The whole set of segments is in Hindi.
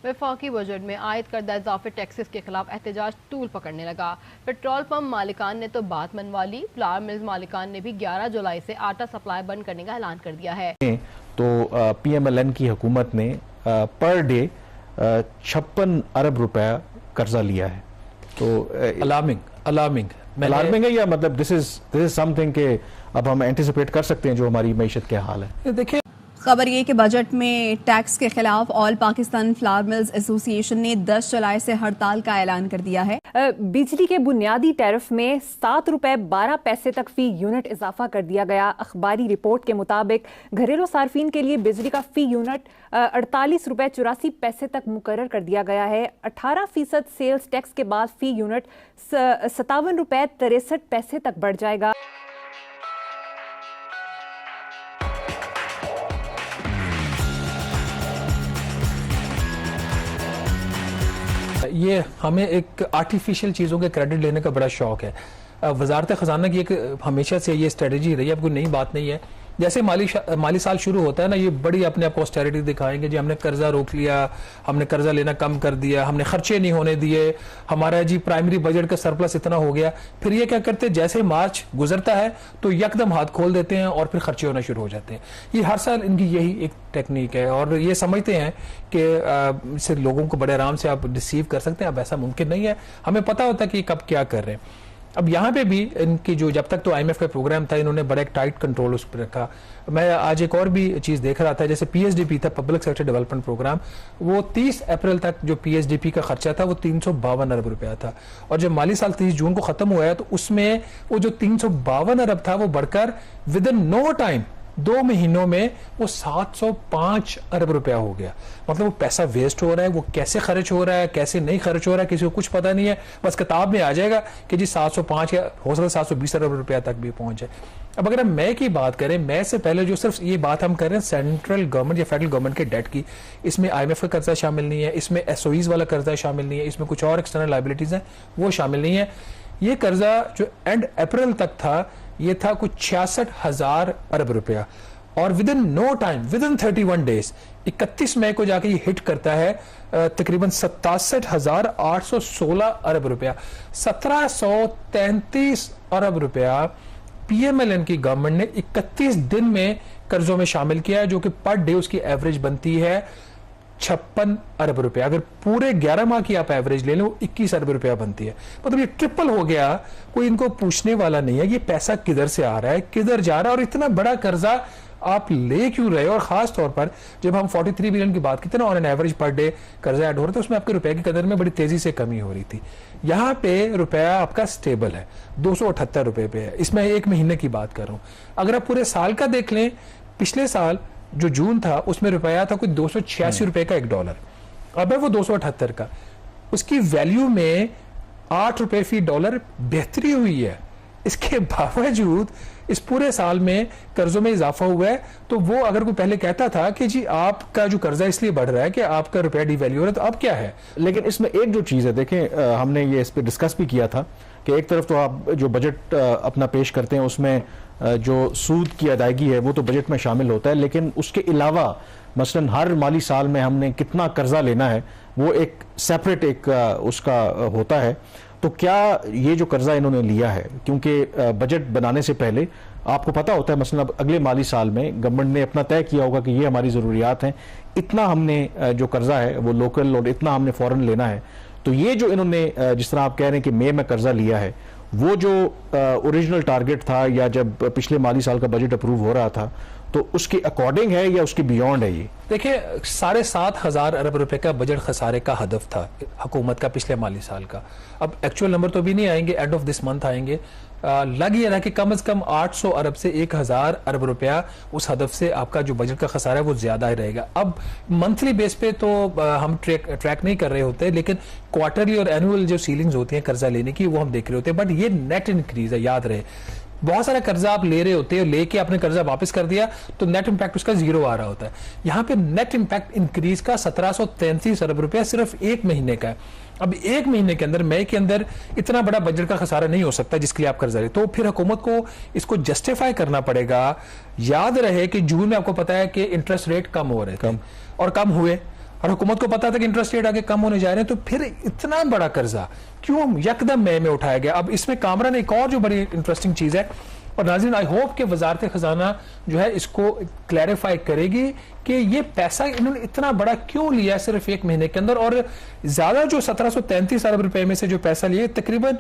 वफाकी बजट में आयद करदा इजाफे टैक्सेस के खिलाफ एहतजाज तूल पकड़ने लगा। पेट्रोल पंप मालिकान ने तो बात मनवा ली। फ्लावर मिल्स मालिकान ने भी 11 जुलाई से आटा सप्लाई बंद करने का ऐलान कर दिया है। तो PMLN की हुकूमत ने पर डे 56 अरब रुपया कर्जा लिया है। तो अलार्मिंग है या मतलब दिस इज समथिंग के अब हम एंटिसिपेट कर सकते हैं जो हमारी मईशत के हाल है। देखिए, खबर ये कि बजट में टैक्स के खिलाफ all Pakistan flower mills association ने 10 जुलाई से हड़ताल का ऐलान कर दिया है। बिजली के बुनियादी टैरिफ में 7 रुपए 12 पैसे तक फी यूनिट इजाफा कर दिया गया। अखबारी रिपोर्ट के मुताबिक घरेलू सार्फिन के लिए बिजली का फी यूनिट 48 रुपए 84 पैसे तक मुकर्रर कर दिया गया है। 18% सेल्स टैक्स के बाद फी यूनिट 57 रुपए 63 पैसे तक बढ़ जाएगा। ये हमें एक आर्टिफिशियल चीज़ों के क्रेडिट लेने का बड़ा शौक है। वजारत ख़जाना की एक हमेशा से ये स्ट्रेटजी रही है, अब कोई नई बात नहीं है। जैसे माली साल शुरू होता है ना, ये बड़ी अपने आप को ऑस्टेरिटी दिखाएंगे जी हमने कर्जा रोक लिया, हमने कर्जा लेना कम कर दिया, हमने खर्चे नहीं होने दिए, हमारा जी प्राइमरी बजट का सरप्लस इतना हो गया। फिर ये क्या करते हैं, जैसे मार्च गुजरता है तो यकदम हाथ खोल देते हैं और फिर खर्चे होना शुरू हो जाते हैं। ये हर साल इनकी यही एक टेक्निक है और ये समझते हैं कि इससे लोगों को बड़े आराम से आप रिसीव कर सकते हैं। अब ऐसा मुमकिन नहीं है, हमें पता होता है कि कब क्या कर रहे हैं। अब यहाँ पे भी इनकी जो जब तक तो IMF का प्रोग्राम था, इन्होंने बड़ा एक टाइट कंट्रोल उस पर रखा। मैं आज एक और भी चीज़ देख रहा था, जैसे PSDP था, पब्लिक सेक्टर डेवलपमेंट प्रोग्राम, वो 30 अप्रैल तक जो PSDP का खर्चा था वो 352 अरब रुपया था और जब माली साल 30 जून को ख़त्म हुआ है तो उसमें वो जो 352 अरब था वो बढ़कर विद इन नो टाइम 2 महीनों में वो 705 अरब रुपया हो गया। मतलब वो पैसा वेस्ट हो रहा है, वो कैसे खर्च हो रहा है, कैसे नहीं खर्च हो रहा है, किसी को कुछ पता नहीं है। बस किताब में आ जाएगा कि जी 705 या हो सकता है 720 अरब रुपया तक भी पहुंच जाए। अब अगर हम मई की बात करें, मई से पहले जो सिर्फ ये बात हम कर रहे हैं सेंट्रल गवर्नमेंट या फेडरल गवर्नमेंट के डेट की, इसमें IMF का कर्जा शामिल नहीं है, इसमें SOEs वाला कर्जा शामिल नहीं है, इसमें कुछ और एक्सटर्नल लायबिलिटीज हैं वो शामिल नहीं है। ये कर्जा जो एंड अप्रैल तक था ये था कुछ 66,000 अरब रुपया और within no time, within 31 days 31 मई को जाके ये हिट करता है तकरीबन 67,816 अरब रुपया। 1733 अरब रुपया PMLN की गवर्नमेंट ने 31 दिन में कर्जों में शामिल किया है, जो कि पर डे उसकी एवरेज बनती है 56 अरब रुपया। अगर पूरे 11 माह की आप एवरेज ले लो 21 अरब रुपया बनती है। मतलब ये ट्रिपल हो गया। कोई इनको पूछने वाला नहीं है ये पैसा किधर से आ रहा है, किधर जा रहा है और इतना बड़ा कर्जा आप ले क्यों रहे हो। और खास तौर पर जब हम 43 बिलियन की बात करते हैं ना, on an average per day कर्जा ऐड हो रहा था, उसमें आपके रुपए की कदर में बड़ी तेजी से कमी हो रही थी। यहाँ पे रुपया आपका स्टेबल है, 278 रुपए पे है। इसमें एक महीने की बात कर रहा हूँ। अगर आप पूरे साल का देख लें, पिछले साल जो जून था उसमें रुपया था कुछ 286 रुपए का $1, अब है वो 278 का। उसकी वैल्यू में 8 रुपए फी डॉलर बेहतरी हुई है। इसके बावजूद इस पूरे साल में कर्जों में इजाफा हुआ है। तो वो अगर कोई पहले कहता था कि जी आपका जो कर्जा इसलिए बढ़ रहा है कि आपका रुपया डिवैल्यू हो रहा है, तो अब क्या है। लेकिन इसमें एक जो चीज़ है, देखें हमने ये इस पर डिस्कस भी किया था कि एक तरफ तो आप जो बजट अपना पेश करते हैं उसमें जो सूद की अदायगी है वो तो बजट में शामिल होता है, लेकिन उसके अलावा मसलन हर माली साल में हमने कितना कर्जा लेना है वो एक सेपरेट एक उसका होता है। तो क्या ये जो कर्जा इन्होंने लिया है, क्योंकि बजट बनाने से पहले आपको पता होता है मसलन अब अगले माली साल में गवर्नमेंट ने अपना तय किया होगा कि ये हमारी ज़रूरियात हैं, इतना हमने जो कर्जा है वो लोकल और इतना हमने फॉरेन लेना है। तो ये जो इन्होंने जिस तरह आप कह रहे हैं कि मई में कर्जा लिया है, वो जो ओरिजिनल टारगेट था या जब पिछले माली साल का बजट अप्रूव हो रहा था तो उसके अकॉर्डिंग है या उसके बियॉन्ड है। ये देखिए 7,500 अरब रुपए का बजट खसारे का हदफ था हुकूमत का पिछले माली साल का। अब एक्चुअल नंबर तो भी नहीं आएंगे, एंड ऑफ दिस मंथ आएंगे। लग ये रहा कि कम से कम 800 अरब से 1,000 अरब रुपया उस हदफ से आपका जो बजट का खसारा है वो ज्यादा ही रहेगा। अब मंथली बेस पे तो हम ट्रैक नहीं कर रहे होते, लेकिन क्वार्टरली और एनुअल जो सीलिंग्स होती हैं कर्जा लेने की वो हम देख रहे होते हैं। बट ये नेट इंक्रीज है, याद रहे। बहुत सारा कर्जा आप ले रहे होते हो, लेके आपने कर्जा वापस कर दिया तो नेट इंपैक्ट उसका 0 आ रहा होता है। यहाँ पे नेट इंपैक्ट इंक्रीज का 1733 अरब रुपया सिर्फ एक महीने का है। अब एक महीने के अंदर, मई के अंदर इतना बड़ा बजट का खसारा नहीं हो सकता जिसके लिए आप कर्जा ले, तो फिर हुकूमत को इसको जस्टिफाई करना पड़ेगा। याद रहे कि जून में आपको पता है कि इंटरेस्ट रेट कम हो रहे थे और कम हुए, और हुकूमत को पता था कि इंटरेस्ट रेट आगे कम होने जा रहे हैं, तो फिर इतना बड़ा कर्जा क्यों यकदम मई में उठाया गया? अब इसमें कामरान एक और जो बड़ी इंटरेस्टिंग चीज है, और नाज़रीन आई होप कि वजारत खजाना जो है इसको क्लैरिफाई करेगी कि ये पैसा इन्होंने इतना बड़ा क्यों लिया सिर्फ एक महीने के अंदर, और ज्यादा जो 1733 अरब रुपए में से जो पैसा लिए तकरीबन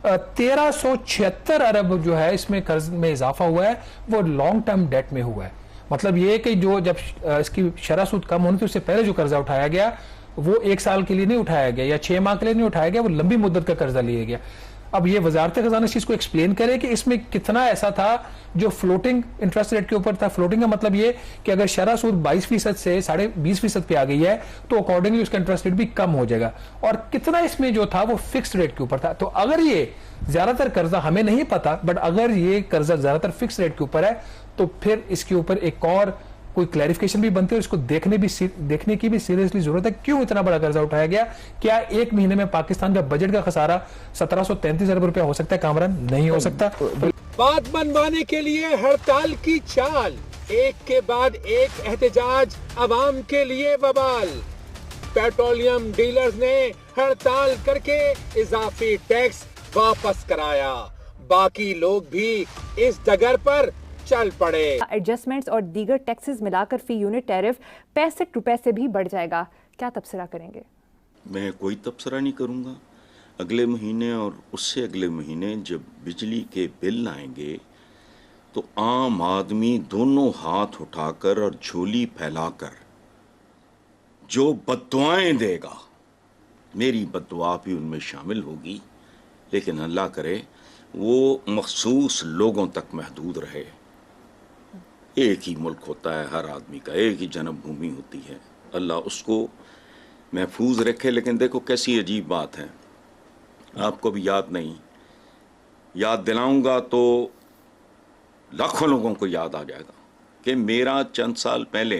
1376 अरब जो है इसमें कर्ज में इजाफा हुआ है, वो लॉन्ग टर्म डेट में हुआ है। मतलब ये कि जो जब इसकी शरह सूद कम होने की उससे पहले जो कर्जा उठाया गया वो 1 साल के लिए नहीं उठाया गया या 6 माह के लिए नहीं उठाया गया, वो लंबी मुद्दत का कर्जा लिया गया। अब ये वजारत खजाना इस चीज को एक्सप्लेन करे कि इसमें कितना ऐसा था जो फ्लोटिंग इंटरेस्ट रेट के ऊपर था। फ्लोटिंग का मतलब ये कि अगर शरह सूद 22% से 20.5% पे आ गई है तो अकॉर्डिंगली उसका इंटरेस्ट रेट भी कम हो जाएगा, और कितना इसमें जो था वो फिक्स्ड रेट के ऊपर था। तो अगर ये ज्यादातर कर्जा, हमें नहीं पता, बट अगर ये कर्जा ज्यादातर फिक्स रेट के ऊपर है तो फिर इसके ऊपर एक और कोई क्लैरिफिकेशन भी बनती है, इसको देखने की भी सीरियसली जरूरत है। क्यों इतना बड़ा कर्जा उठाया गया? क्या एक महीने में पाकिस्तान का बजट का खसारा 1733 अरब रुपया हो सकता है कामरान? नहीं हो सकता। बात मनवाने के लिए हड़ताल की चाल, एक के बाद एक एहतजाज, अवाम के लिए बवाल। पेट्रोलियम डीलर्स ने हड़ताल करके इजाफी टैक्स वापस कराया, बाकी लोग भी इस डगर पर चल पड़े। एडजस्टमेंट्स और दीगर टैक्सेस मिलाकर फी यूनिट टैरिफ 65 रुपए से भी बढ़ जाएगा। क्या तबसरा करेंगे? मैं कोई तबसरा नहीं करूंगा। अगले महीने और उससे अगले महीने जब बिजली के बिल आएंगे तो आम आदमी दोनों हाथ उठाकर और झोली फैलाकर जो बद्दुआएं देगा, मेरी बद्दुआ भी उनमें शामिल होगी, लेकिन अल्लाह करे वो मखसूस लोगों तक महदूद रहे। एक ही मुल्क होता है हर आदमी का, एक ही जन्मभूमि होती है, अल्लाह उसको महफूज रखे। लेकिन देखो कैसी अजीब बात है, आपको भी याद नहीं, याद दिलाऊंगा तो लाखों लोगों को याद आ जाएगा कि मेरा चंद साल पहले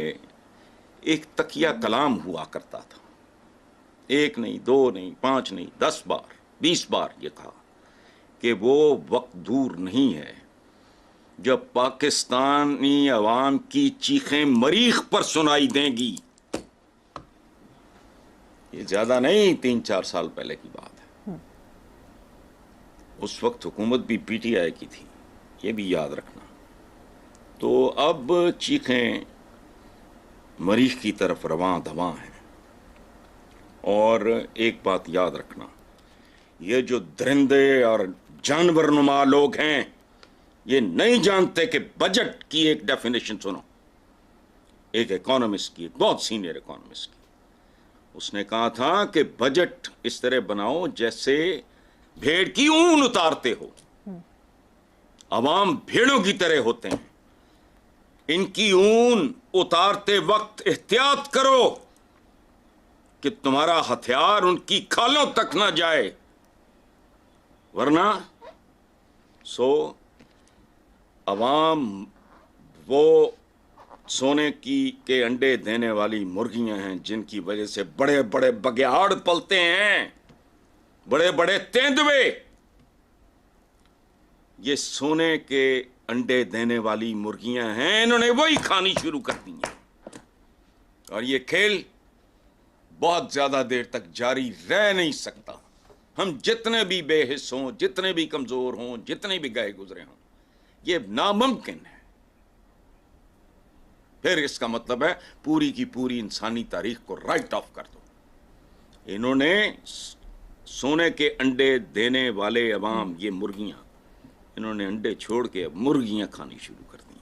एक तकिया कलाम हुआ करता था। 1 नहीं, 2 नहीं, 5 नहीं, 10 बार 20 बार ये कहा कि वो वक्त दूर नहीं है जब पाकिस्तानी अवाम की चीखें मरीख पर सुनाई देंगी। ये ज्यादा नहीं, 3-4 साल पहले की बात है। उस वक्त हुकूमत भी पीटीआई की थी, ये भी याद रखना। तो अब चीखें मरीख की तरफ रवां दवां हैं। और एक बात याद रखना, ये जो दरिंदे और जानवरनुमा लोग हैं ये नहीं जानते कि बजट की एक डेफिनेशन सुनो। एक इकोनॉमिस्ट की, बहुत सीनियर इकोनॉमिस्ट की, उसने कहा था कि बजट इस तरह बनाओ जैसे भेड़ की ऊन उतारते हो। अवाम भेड़ों की तरह होते हैं, इनकी ऊन उतारते वक्त एहतियात करो कि तुम्हारा हथियार उनकी खालों तक ना जाए, वरना अवाम वो सोने के अंडे देने वाली मुर्गियां हैं जिनकी वजह से बड़े बड़े बघियाड़ पलते हैं, बड़े बड़े तेंदुए। ये सोने के अंडे देने वाली मुर्गियां हैं, इन्होंने वही खानी शुरू कर दी है। और ये खेल बहुत ज्यादा देर तक जारी रह नहीं सकता। हम जितने भी बेहिस हों, जितने भी कमजोर हों, जितने भी गए गुजरे हों, ये नामुमकिन है। फिर इसका मतलब है पूरी की पूरी इंसानी तारीख को राइट ऑफ कर दो। इन्होंने सोने के अंडे देने वाले अवाम, ये मुर्गियां, इन्होंने अंडे छोड़ के अब मुर्गियां खानी शुरू कर दी।